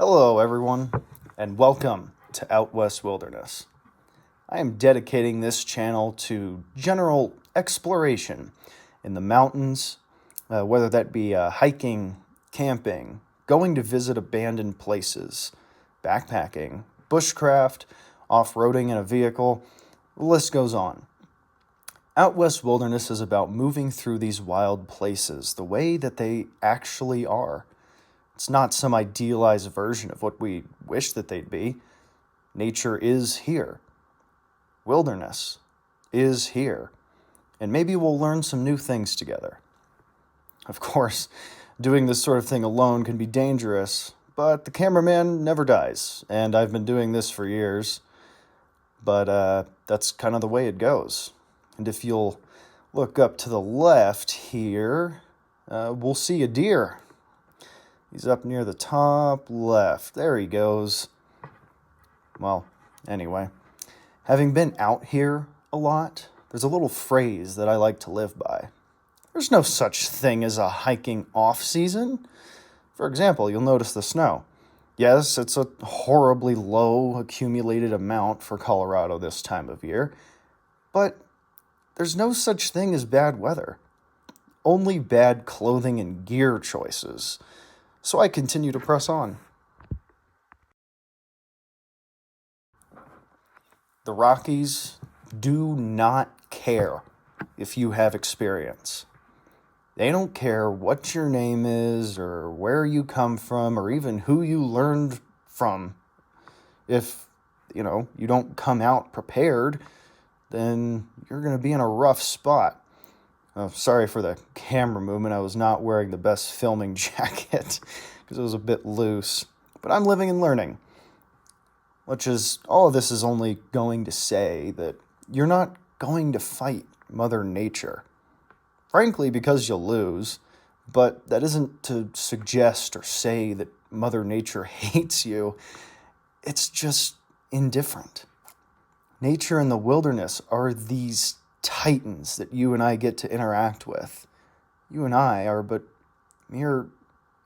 Hello, everyone, and welcome to Out West Wilderness. I am dedicating this channel to general exploration in the mountains, whether that be hiking, camping, going to visit abandoned places, backpacking, bushcraft, off-roading in a vehicle, the list goes on. Out West Wilderness is about moving through these wild places the way that they actually are. It's not some idealized version of what we wish that they'd be. Nature is here. Wilderness is here. And maybe we'll learn some new things together. Of course, doing this sort of thing alone can be dangerous, but the cameraman never dies, and I've been doing this for years. But that's kind of the way it goes. And if you'll look up to the left here, we'll see a deer. He's up near the top left. There he goes. Well, anyway, having been out here a lot, there's a little phrase that I like to live by. There's no such thing as a hiking off-season. For example, you'll notice the snow. Yes, it's a horribly low accumulated amount for Colorado this time of year, but there's no such thing as bad weather. Only bad clothing and gear choices. So I continue to press on. The Rockies do not care if you have experience. They don't care what your name is or where you come from or even who you learned from. If, you don't come out prepared, then you're going to be in a rough spot. Oh, sorry for the camera movement. I was not wearing the best filming jacket because it was a bit loose. But I'm living and learning. Which is, all of this is only going to say that you're not going to fight Mother Nature. Frankly, because you'll lose. But that isn't to suggest or say that Mother Nature hates you. It's just indifferent. Nature and the wilderness are these titans that you and I get to interact with. You and I are but mere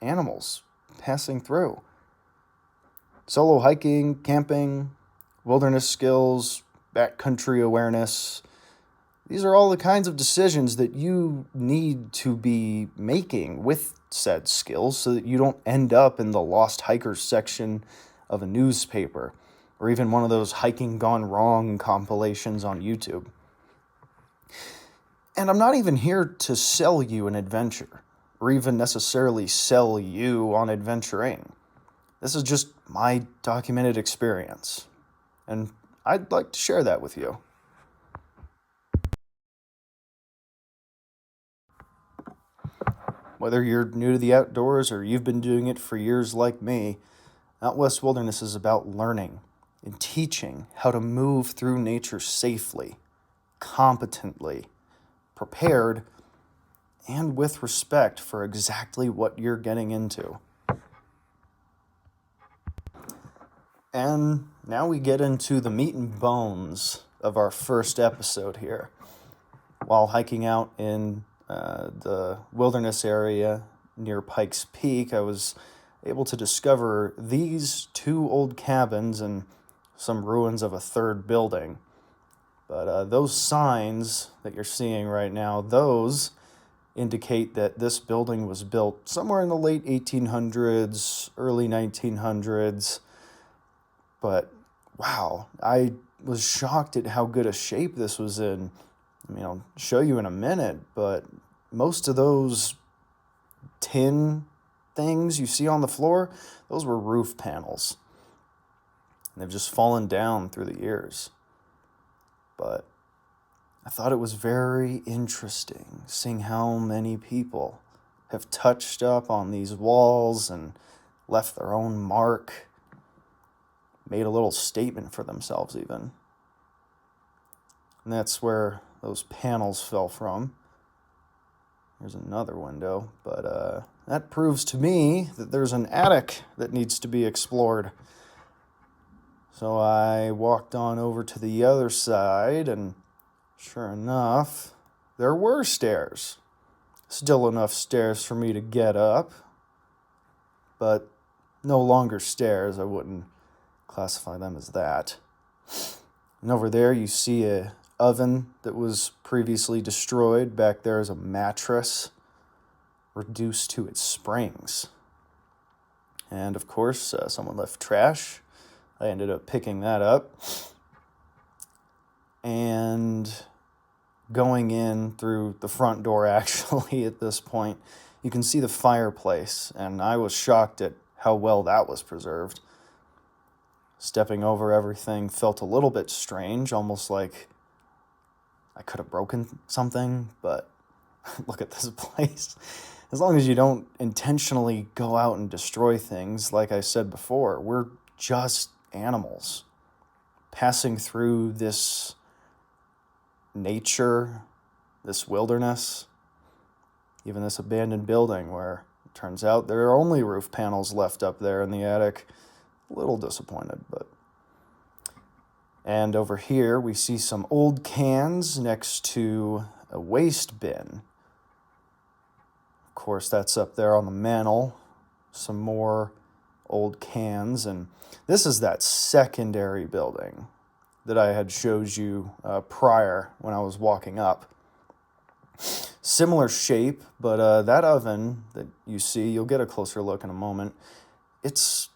animals passing through. Solo hiking, camping, wilderness skills, backcountry awareness. These are all the kinds of decisions that you need to be making with said skills so that you don't end up in the lost hikers section of a newspaper or even one of those hiking gone wrong compilations on YouTube. And I'm not even here to sell you an adventure, or even necessarily sell you on adventuring. This is just my documented experience, and I'd like to share that with you. Whether you're new to the outdoors or you've been doing it for years like me, Out West Wilderness is about learning and teaching how to move through nature safely, competently, prepared, and with respect for exactly what you're getting into. And now we get into the meat and bones of our first episode here. While hiking out in the wilderness area near Pikes Peak, I was able to discover these two old cabins and some ruins of a third building. But those signs that you're seeing right now, those indicate that this building was built somewhere in the late 1800s, early 1900s. But wow, I was shocked at how good a shape this was in. I mean, I'll show you in a minute, but most of those tin things you see on the floor, those were roof panels. They've just fallen down through the years. But I thought it was very interesting seeing how many people have touched up on these walls and left their own mark, made a little statement for themselves even. And that's where those panels fell from. There's another window, but that proves to me that there's an attic that needs to be explored. So I walked on over to the other side, and sure enough, there were stairs. Still enough stairs for me to get up, but no longer stairs. I wouldn't classify them as that. And over there you see a oven that was previously destroyed. Back there is a mattress reduced to its springs. And of course, someone left trash. I ended up picking that up. And going in through the front door, actually, at this point, you can see the fireplace. And I was shocked at how well that was preserved. Stepping over everything felt a little bit strange, almost like I could have broken something, but look at this place. As long as you don't intentionally go out and destroy things, like I said before, we're just animals passing through this nature, this wilderness, even this abandoned building where it turns out there are only roof panels left up there in the attic. A little disappointed, but... And over here we see some old cans next to a waste bin. Of course, that's up there on the mantle. Some more old cans, and this is that secondary building that I had showed you prior when I was walking up. Similar shape, but that oven that you see, you'll get a closer look in a moment. It's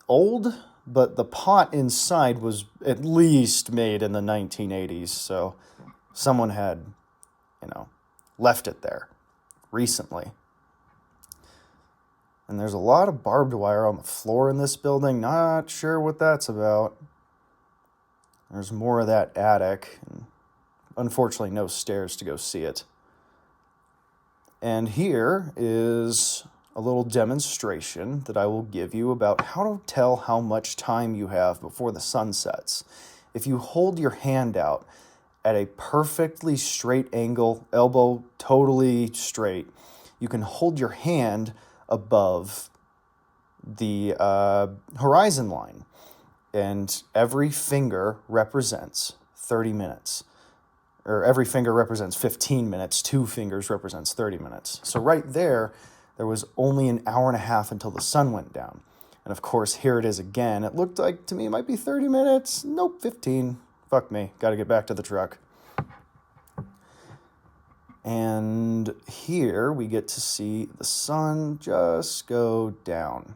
old, but the pot inside was at least made in the 1980s, so someone had, left it there recently. And there's a lot of barbed wire on the floor in this building. Not sure what that's about. There's more of that attic, and unfortunately no stairs to go see it. And here is a little demonstration that I will give you about how to tell how much time you have before the sun sets. If you hold your hand out at a perfectly straight angle, elbow totally straight, you can hold your hand above the horizon line, and every finger represents 30 minutes. Or every finger represents 15 minutes, 2 fingers represents 30 minutes. So right there was only an hour and a half until the sun went down. And of course, here it is again. It looked like to me it might be 30 minutes. Nope, 15. Fuck me. Got to get back to the truck. And here we get to see the sun just go down.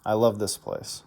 I love this place.